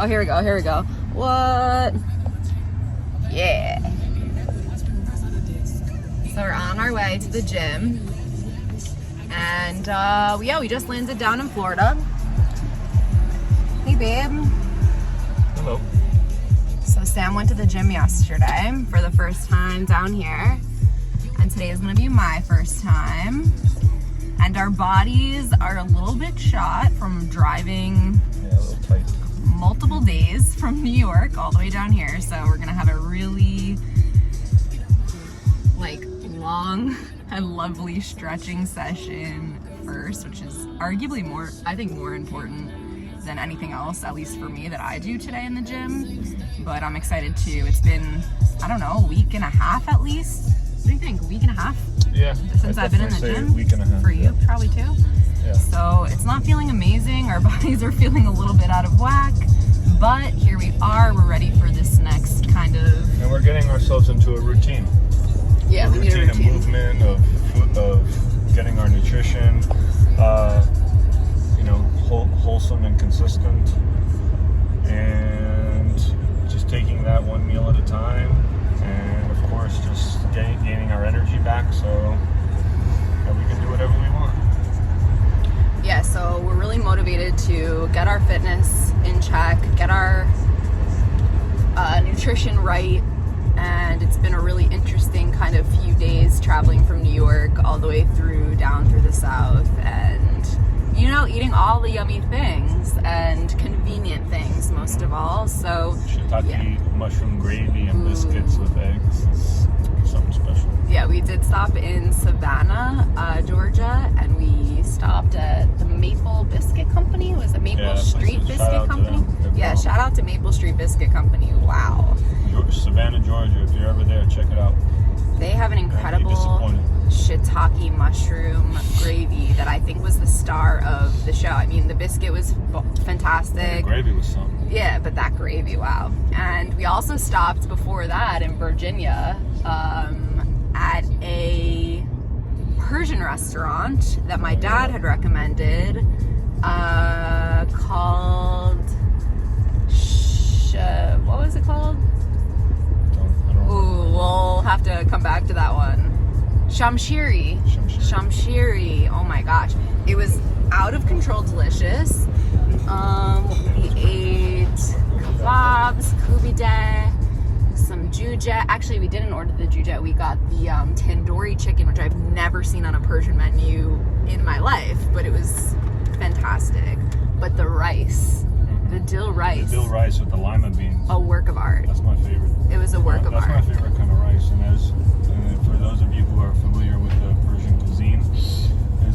Oh, here we go. Here we go. What? Yeah. So we're on our way to the gym. And yeah, we just landed down in Florida. Hey, babe. Hello. So Sam went to the gym yesterday for the first time down here. And today is going to be my first time. And our bodies are a little bit shot from driving multiple days from New York all the way down here. So we're going to have a really long and lovely stretching session first, which is arguably more important than anything else, at least for me, that I do today in the gym. But I'm excited too. It's been, I don't know, a week and a half at least. What do you think? A week and a half? Yeah. Since I've been in the gym? A week and a half. For you, probably too? Yeah. So it's not feeling amazing. Our bodies are feeling a little bit out of whack. But here we are. We're ready for this next kind of... And we're getting ourselves into a routine. Yeah, we need a routine. A movement of getting our nutrition, wholesome and consistent, and just taking that one meal at a time, and of course just gaining our energy back so that we can do whatever we want. Yeah, so we're really motivated to get our fitness in check, get our nutrition right. And it's been a really interesting kind of few days traveling from New York all the way down through the South, and eating all the yummy things and convenient things most of all. So shiitake mushroom gravy and biscuits with eggs is something special. Yeah, we did stop in Savannah, Georgia, and we stopped at the Maple Biscuit Company. It was a Maple Street Biscuit Company. Yeah, shout out to Maple Street Biscuit Company. Wow. Savannah, Georgia, if you're ever there, check it out. They have an incredible shiitake mushroom gravy that I think was the star of the show. I mean, the biscuit was fantastic. Yeah, the gravy was something. Yeah, but that gravy, wow. And we also stopped before that in Virginia at a Persian restaurant that my dad had recommended called... what was it called? Ooh, we'll have to come back to that one. Shamshiri. Oh my gosh. It was out of control delicious. We ate kebabs, kubideh, some jujet. Actually, we didn't order the jujet. We got the tandoori chicken, which I've never seen on a Persian menu in my life, but it was fantastic. But the rice, the dill rice. The dill rice with the lima beans. A work of art. That's my favorite. It was a work of art. That's my favorite kind of rice. And for those of you who are familiar with the Persian cuisine,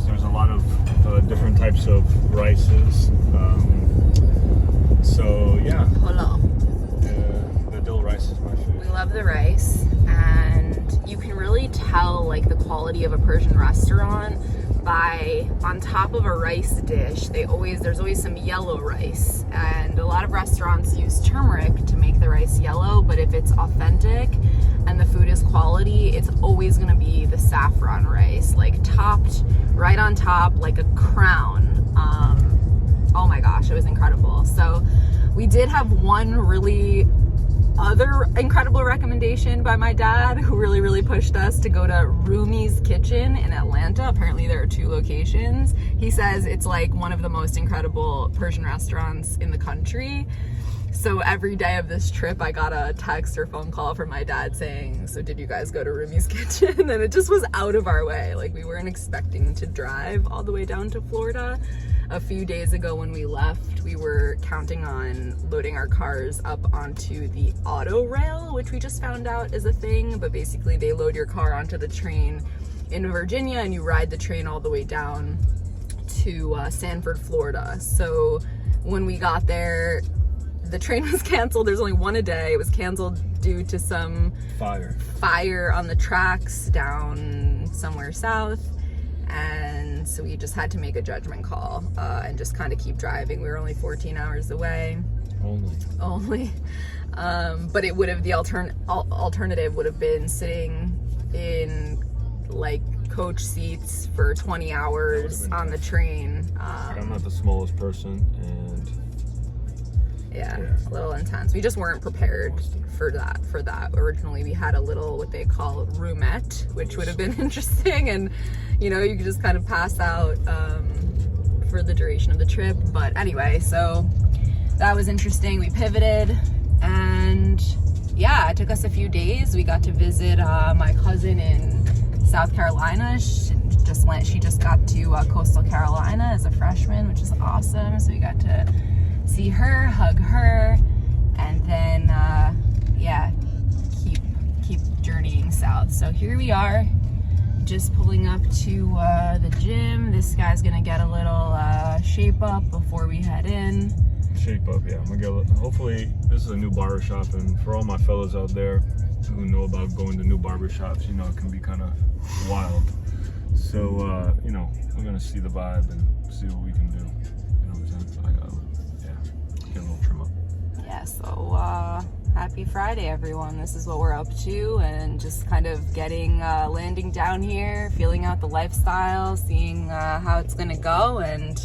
there's a lot of different types of rices. So yeah. Hello. The dill rice is my favorite. We love the rice, and you can really tell the quality of a Persian restaurant by, on top of a rice dish, there's always some yellow rice, and a lot of restaurants use turmeric to make the rice yellow, but if it's authentic and the food is quality, it's always going to be the saffron rice, topped right on top like a crown. Oh my gosh, it was incredible. So we did have one really other incredible recommendation by my dad, who really pushed us to go to Rumi's Kitchen in Atlanta. Apparently there are 2 locations. He says it's one of the most incredible Persian restaurants in the country. So every day of this trip, I got a text or phone call from my dad saying, so did you guys go to Rumi's Kitchen? And it just was out of our way. We weren't expecting to drive all the way down to Florida. A few days ago when we left, we were counting on loading our cars up onto the auto rail, which we just found out is a thing, but basically they load your car onto the train in Virginia and you ride the train all the way down to Sanford, Florida. So when we got there, the train was canceled. There's only one a day. It was canceled due to some fire on the tracks down somewhere south. And so we just had to make a judgment call and just kind of keep driving. We were only 14 hours away. Only. But it would have, the alternative would have been sitting in coach seats for 20 hours on the train. I'm not the smallest person, and Yeah, a little intense. We just weren't prepared for that. Originally, we had a little, what they call roomette, which would have been interesting, and you know, you could just kind of pass out for the duration of the trip. But anyway, so that was interesting. We pivoted, and yeah, it took us a few days. We got to visit my cousin in South Carolina. She just got to Coastal Carolina as a freshman, which is awesome. So we got to see her, hug her, and then yeah, keep journeying south. So here we are, just pulling up to the gym. This guy's gonna get a little shape up before we head in. Shape up, yeah. I'm gonna get, hopefully this is a new barbershop, and for all my fellas out there who know about going to new barbershops, you know, it can be kind of wild. So you know, we're gonna see the vibe and see what we can do. You know what I'm saying? I gotta, get a little trim up. Yeah, so happy Friday, everyone. This is what we're up to, and just kind of getting landing down here, feeling out the lifestyle, seeing how it's gonna go, and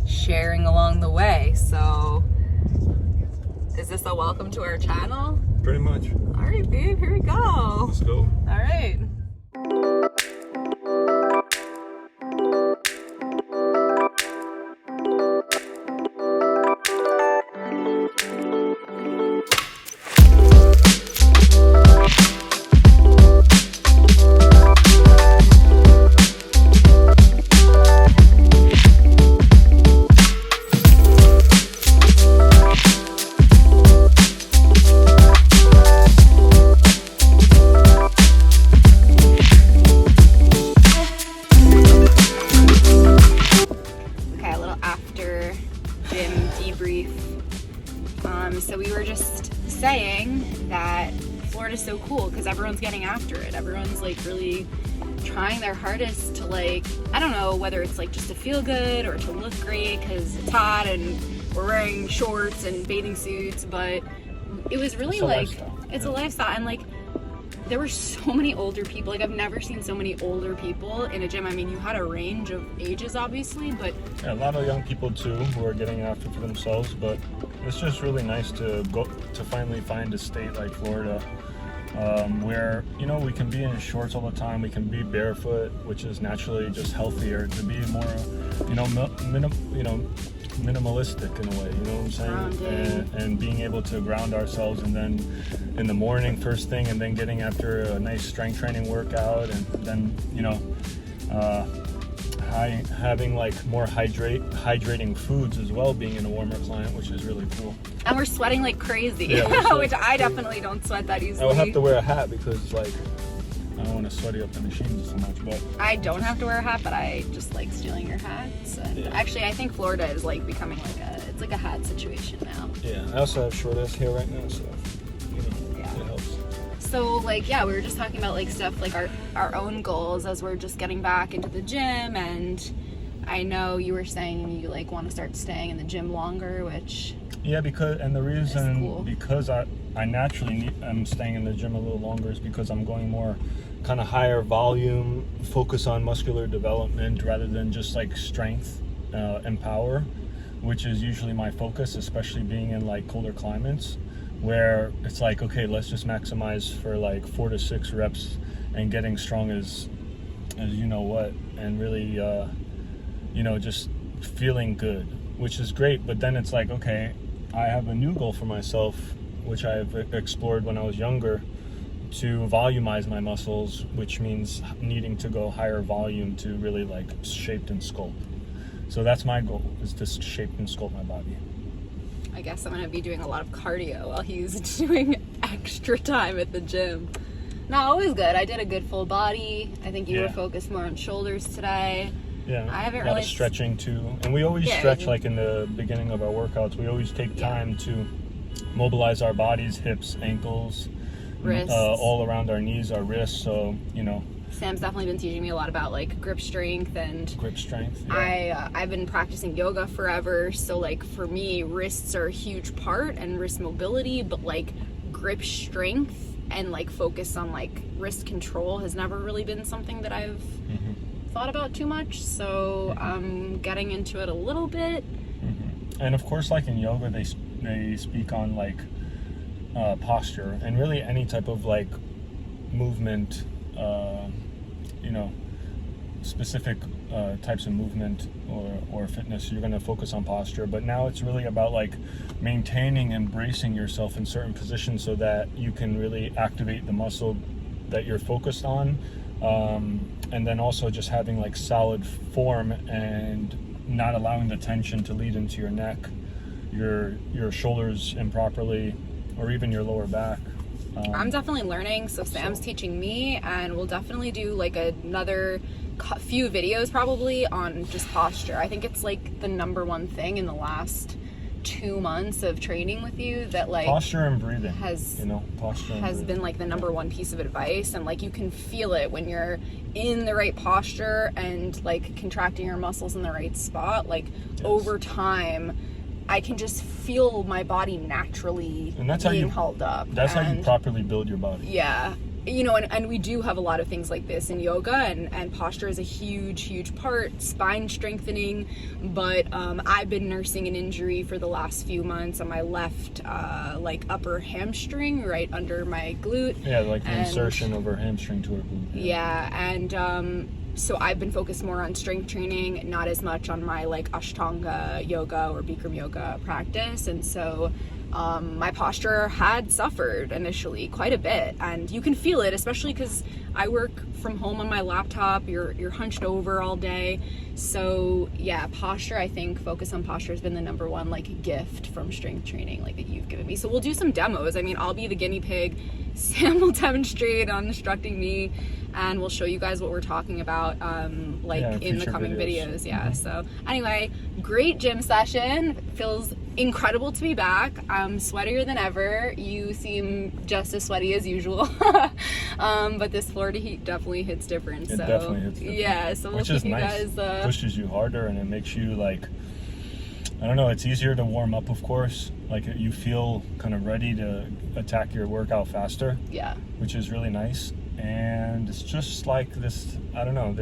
sharing along the way. So is this a welcome to our channel? Pretty much. All right, babe, here we go. Let's go. All right. So we were just saying that Florida's so cool because everyone's getting after it. Everyone's like really trying their hardest to, like, I don't know whether it's like just to feel good or to look great because it's hot and we're wearing shorts and bathing suits, but it was really it's a lifestyle. And like, there were so many older people. Like, I've never seen so many older people in a gym. I mean, you had a range of ages, obviously, but yeah, a lot of young people too who are getting after for themselves. But it's just really nice to finally find a state like Florida, where, you know, we can be in shorts all the time. We can be barefoot, which is naturally just healthier. To be more, you know, minimalistic in a way, you know what I'm saying? And being able to ground ourselves, and then in the morning first thing, and then getting after a nice strength training workout, and then, you know, having like more hydrating foods as well, being in a warmer climate, which is really cool. And we're sweating like crazy, yeah, which I definitely don't sweat that easily. I would have to wear a hat because, like, I don't want to sweaty up the machines so much, but I don't have to wear a hat, but I just like stealing your hats. And yeah. Actually, I think Florida is like becoming it's like a hat situation now. Yeah, I also have short ass hair right now, so, you know, yeah, it helps. So like, yeah, we were just talking about like stuff like our own goals as we're just getting back into the gym. And I know you were saying you like want to start staying in the gym longer, which yeah, the reason cool. Because I naturally am staying in the gym a little longer is because I'm going more kind of higher volume, focus on muscular development rather than just like strength and power, which is usually my focus, especially being in like colder climates, where it's like, okay, let's just maximize for like 4 to 6 reps and getting strong as you know what, and really you know, just feeling good, which is great. But then it's like, okay, I have a new goal for myself, which I've explored when I was younger, to volumize my muscles, which means needing to go higher volume to really like shape and sculpt. So that's my goal, is to shape and sculpt my body. I guess I'm gonna be doing a lot of cardio while he's doing extra time at the gym. No, it was good. I did a good full body. I think you were focused more on shoulders today. Yeah, I haven't a lot really of stretching too, and we always stretch like in the beginning of our workouts. We always take time to mobilize our bodies, hips, ankles, wrists, all around our knees, our wrists. So, you know, Sam's definitely been teaching me a lot about like grip strength and grip strength. Yeah. I've been practicing yoga forever, so like for me, wrists are a huge part and wrist mobility, but like grip strength and like focus on like wrist control has never really been something that I've thought about too much. So I'm getting into it a little bit. And of course, like in yoga, they speak on like posture and really any type of like movement, you know, specific types of movement or fitness. You're going to focus on posture, but now it's really about like maintaining and bracing yourself in certain positions so that you can really activate the muscle that you're focused on, and then also just having like solid form and not allowing the tension to lead into your neck, your shoulders improperly, or even your lower back. I'm definitely learning, so Sam's teaching me, and we'll definitely do like another few videos probably on just posture. I think it's like the number one thing in the last 2 months of training with you that like posture and breathing has, you know, posture and has breathing. been like the number one piece of advice, and like you can feel it when you're in the right posture and like contracting your muscles in the right spot. Like over time I can just feel my body naturally and that's being how you held up. That's how you And properly build your body. yeah, you know, and we do have a lot of things like this in yoga, and posture is a huge part, spine strengthening. But I've been nursing an injury for the last few months on my left like upper hamstring right under my glute. Yeah, like the And- insertion of her hamstring to her glute. yeah, and so I've been focused more on strength training, not as much on my like Ashtanga yoga or Bikram yoga practice. And so my posture had suffered initially quite a bit, and you can feel it, especially because I work from home on my laptop. You're hunched over all day. So yeah, posture, I think focus on posture has been the number one like gift from strength training like that you've given me. So we'll do some demos. I mean, I'll be the guinea pig. Sam will demonstrate on instructing me, and we'll show you guys what we're talking about like in the future coming videos. Mm-hmm. So anyway, great gym session. Feels incredible to be back. I'm sweatier than ever. You seem just as sweaty as usual. But this Florida heat definitely hits different. It so definitely hits different. yeah, so we'll Which keep is you nice. guys Pushes you harder, and it makes you like, I don't know, it's easier to warm up, of course. Like you feel kind of ready to attack your workout faster, yeah. which is really nice. And it's just like this, I don't know,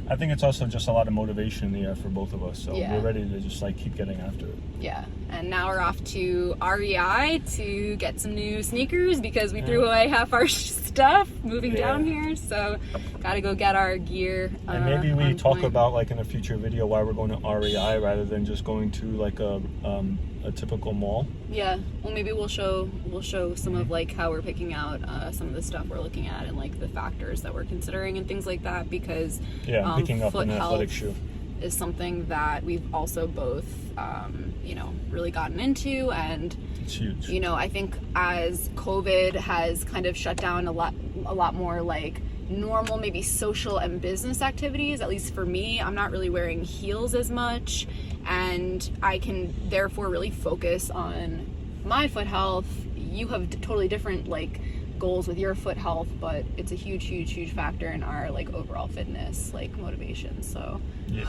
I think it's also just a lot of motivation in the air for both of us. So Yeah. we're ready to just like keep getting after it. Yeah, and now we're off to REI to get some new sneakers because we threw away half our stuff moving down here. So gotta go get our gear. And maybe we on talk point. about like in a future video why we're going to REI rather than just going to like a typical mall. Yeah, well maybe we'll show some of like how we're picking out some of the stuff we're looking at and like the factors that we're considering and things like that, because Picking up foot an athletic health shoe is something that we've also both you know, really gotten into. And it's huge. you know, I think as COVID has kind of shut down a lot more like normal maybe social and business activities, at least for me, I'm not really wearing heels as much, and I can therefore really focus on my foot health. You have totally different like goals with your foot health, but it's a huge factor in our like overall fitness like motivation. So Yeah.